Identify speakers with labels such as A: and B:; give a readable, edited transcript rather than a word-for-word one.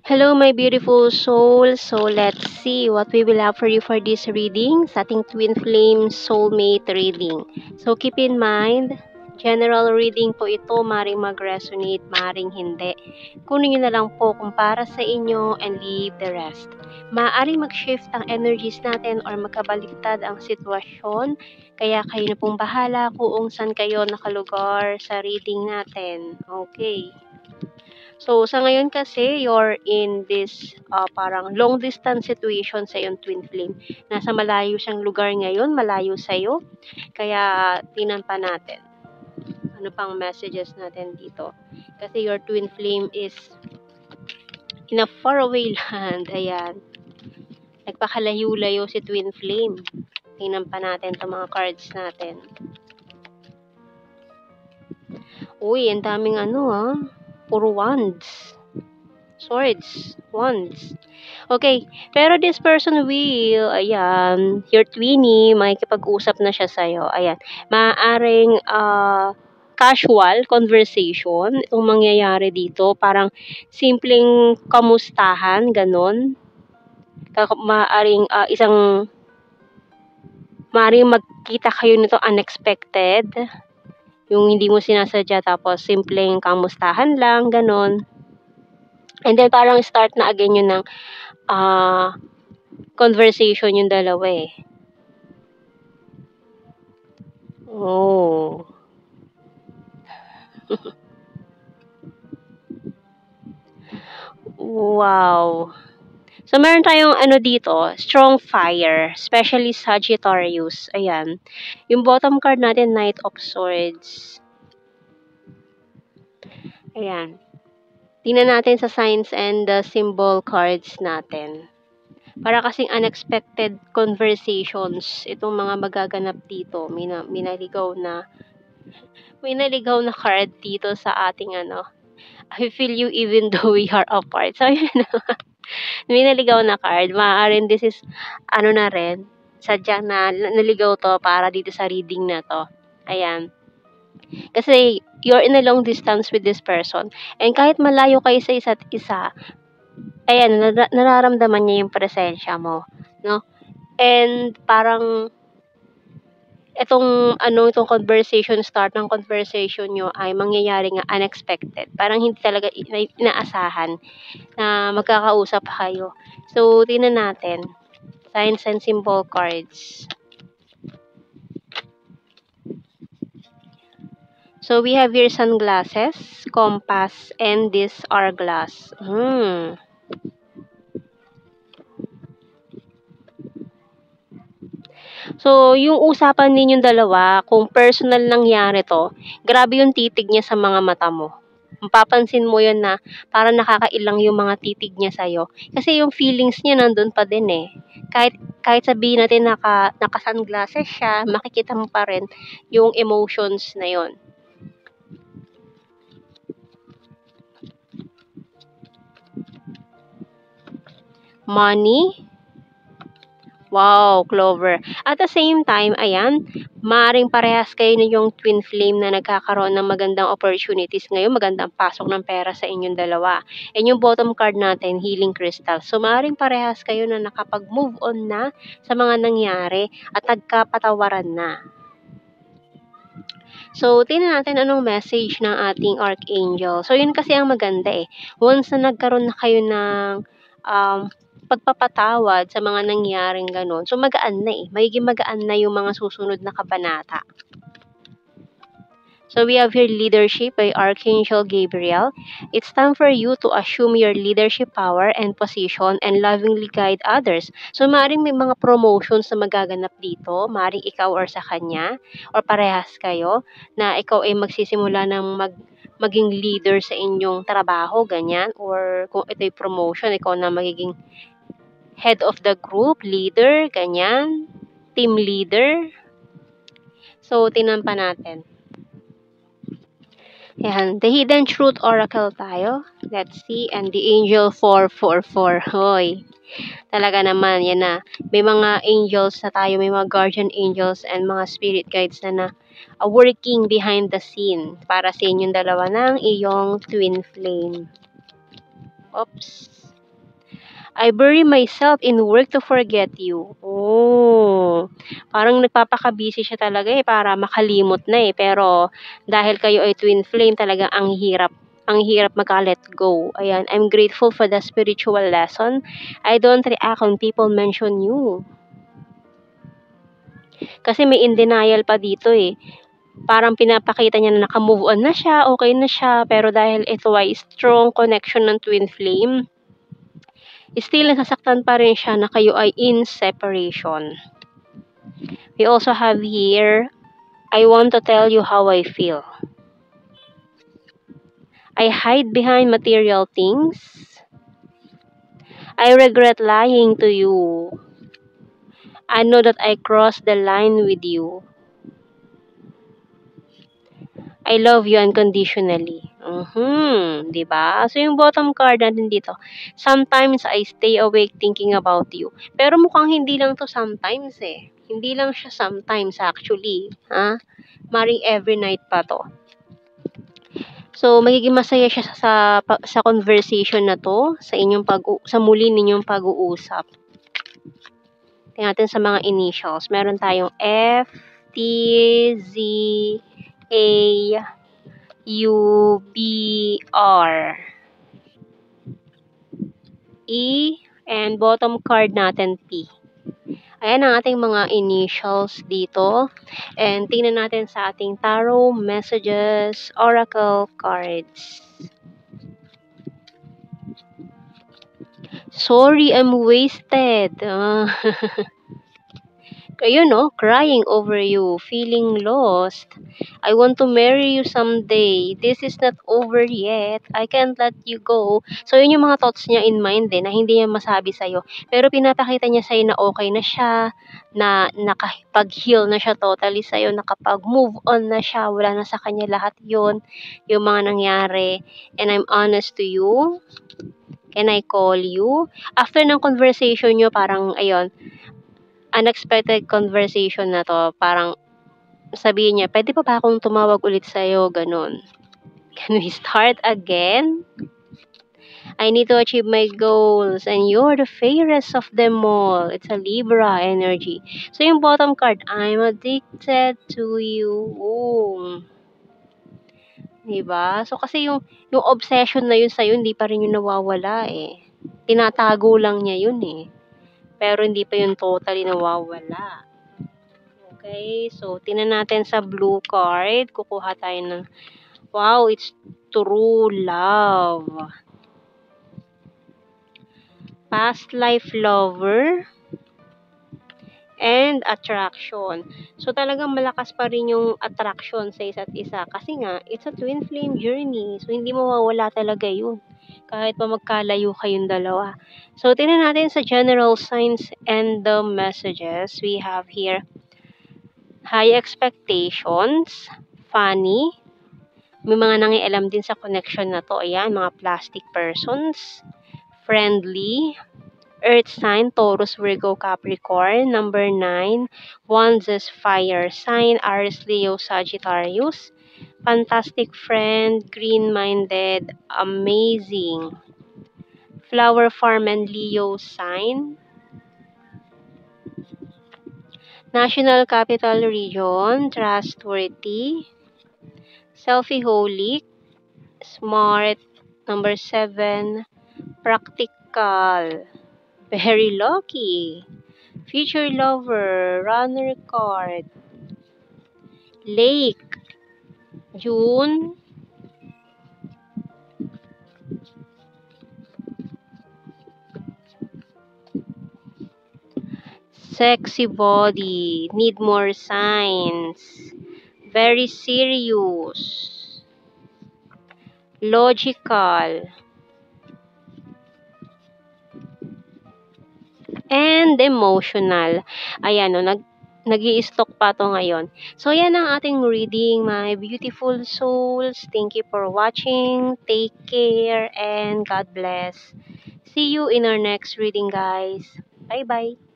A: Hello, my beautiful soul. So, let's see what we will have for you for this reading sa ating Twin Flame Soulmate reading. So, keep in mind, general reading po ito, maring mag-resonate, maring hindi. Kunin nyo na lang po kung para sa inyo and leave the rest. Maaring mag-shift ang energies natin or magkabaliktad ang sitwasyon, kaya kayo na pong bahala kung saan kayo nakalugar sa reading natin. Okay. So, sa ngayon kasi, you're in this parang long distance situation sa iyong twin flame. Nasa malayo siyang lugar ngayon, malayo sa'yo. Kaya, tinan pa natin. Ano pang messages natin dito? Kasi your twin flame is in a faraway land. Ayan. Nagpakalayo-layo si twin flame. Tingnan pa natin itong mga cards natin. Uy, ang daming puro wands. Swords, wands. Okay, pero this person will, ayan, your twinnie, makikipag-usap na siya sa'yo. Ayan, maaaring casual conversation itong mangyayari dito. Parang simpleng kamustahan, ganon. Maaaring magkita kayo nito unexpected. Yung hindi mo sinasadya, tapos simpleng kamustahan lang, ganon. And then, parang start na again yun ng conversation yung dalawa eh. Oh. Wow. So, meron tayong dito, strong fire, especially Sagittarius. Ayan. Yung bottom card natin, Knight of Swords. Ayan. Tingnan natin sa signs and the symbol cards natin. Para kasing unexpected conversations itong mga magaganap dito. May naligaw na card dito sa ating I feel you even though we are apart. So, yun. May naligaw na card. Maaaring this is na rin. Sadyang naligaw to para dito sa reading na to. Ayan. Kasi you're in a long distance with this person. And kahit malayo kayo sa isa't isa, ayan, nararamdaman niya yung presensya mo. No? And parang itong start ng conversation nyo ay mangyayari nga unexpected. Parang hindi talaga inaasahan na magkakausap kayo. So, tingnan natin. Signs and symbol cards. So, we have here sunglasses, compass, and this hourglass. So, yung usapan ninyong dalawa, kung personal nangyari to, grabe yung titig niya sa mga mata mo. Mapapansin mo yun na parang nakakailang yung mga titig niya sa'yo. Kasi yung feelings niya nandun pa din eh. Kahit sabihin natin naka-sunglasses siya, makikita mo pa rin yung emotions na yon. Money. Wow, Clover. At the same time, ayan, maaaring parehas kayo na yung twin flame na nagkakaroon ng magandang opportunities ngayon, magandang pasok ng pera sa inyong dalawa. And yung bottom card natin, healing crystal. So, maaaring parehas kayo na nakapag-move on na sa mga nangyari at nagkapatawaran na. So, tingnan natin anong message ng ating Archangel. So, yun kasi ang maganda eh. Once na nagkaroon na kayo ng pagpapatawad sa mga nangyaring ganon, so magaan na eh. Magiging magaan na yung mga susunod na kabanata. So, we have here leadership by Archangel Gabriel. It's time for you to assume your leadership power and position and lovingly guide others. So, maaaring may mga promotions na magaganap dito. Maaaring ikaw or sa kanya or parehas kayo na ikaw ay magsisimula ng maging leader sa inyong trabaho, ganyan. Or kung ito'y promotion, ikaw na magiging head of the group, leader, ganyan. Team leader. So, tinan pa natin. Ayan, the Hidden Truth Oracle tayo. Let's see. And the Angel 444. Hoy. Talaga naman, yan na. May mga angels na tayo, may mga guardian angels and mga spirit guides na working behind the scene para sa inyong dalawa ng iyong twin flame. Oops. I bury myself in work to forget you. Oh, parang nagpapaka-busy siya talaga eh, para makalimot na eh. Pero dahil kayo ay twin flame, talaga ang hirap maka-let go. Ayan, I'm grateful for the spiritual lesson. I don't react when people mention you. Kasi may in denial pa dito eh. Parang pinapakita niya na naka-move on na siya, okay na siya, pero dahil ito ay strong connection ng twin flame, still nasasaktan pa rin siya na kayo ay in separation. We also have here, I want to tell you how I feel. I hide behind material things. I regret lying to you. I know that I crossed the line with you. I love you unconditionally. Diba? So, yung bottom card natin dito, sometimes I stay awake thinking about you. Pero mukhang hindi lang to sometimes eh. Hindi lang siya sometimes actually. Ha? Maring every night pa to. So, magiging masaya siya sa conversation na to, sa muli ninyong pag-uusap. Tingnan natin sa mga initials. Meron tayong F, T, Z, A, U, B, R, E, and bottom card natin P. Ayan ang ating mga initials dito. And tingnan natin sa ating tarot messages, oracle cards. Sorry, I'm wasted. Kayo, no? Crying over you, feeling lost. I want to marry you someday. This is not over yet. I can't let you go. So, yun yung mga thoughts niya in mind na hindi niya masabi sa'yo. Pero pinapakita niya sa'yo na okay na siya, na nakapag-heal na siya totally sa'yo, nakapag-move on na siya, wala na sa kanya lahat yun, yung mga nangyari. And I'm honest to you. Can I call you? After ng conversation nyo, parang, ayun, unexpected conversation na to, parang sabihin niya, pwede pa ba akong tumawag ulit sa'yo, ganun. Can we start again? I need to achieve my goals and you're the fairest of them all. It's a Libra energy. So, yung bottom card, I'm addicted to you. Ooh. Diba? So, kasi yung obsession na yun sa'yo, hindi pa rin yung nawawala eh. Tinatago lang niya yun eh. Pero hindi pa yun totally nawawala. Okay, so tingnan natin sa blue card. Kukuha tayo ng, wow, it's true love. Past life lover. And attraction. So talagang malakas pa rin yung attraction sa isa't isa. Kasi nga, it's a twin flame journey. So hindi mawawala talaga yun. Kahit pa magkalayo kayong dalawa. So, tingnan natin sa general signs and the messages. We have here, high expectations, funny, may mga nangialam din sa connection na to. Ayan, mga plastic persons, friendly, earth sign, Taurus, Virgo, Capricorn, number 9, Wands, fire sign, Aries, Leo, Sagittarius, fantastic friend, green-minded, amazing, flower farm and Leo sign, national capital region, trustworthy, selfie-holic, smart, number 7, practical, very lucky, future lover, runner card, lake, June, sexy body, need more signs, very serious, logical, and emotional. Ayan, no, nag-i-stock pa to ngayon. So, yan ang ating reading, my beautiful souls. Thank you for watching. Take care and God bless. See you in our next reading, guys. Bye-bye.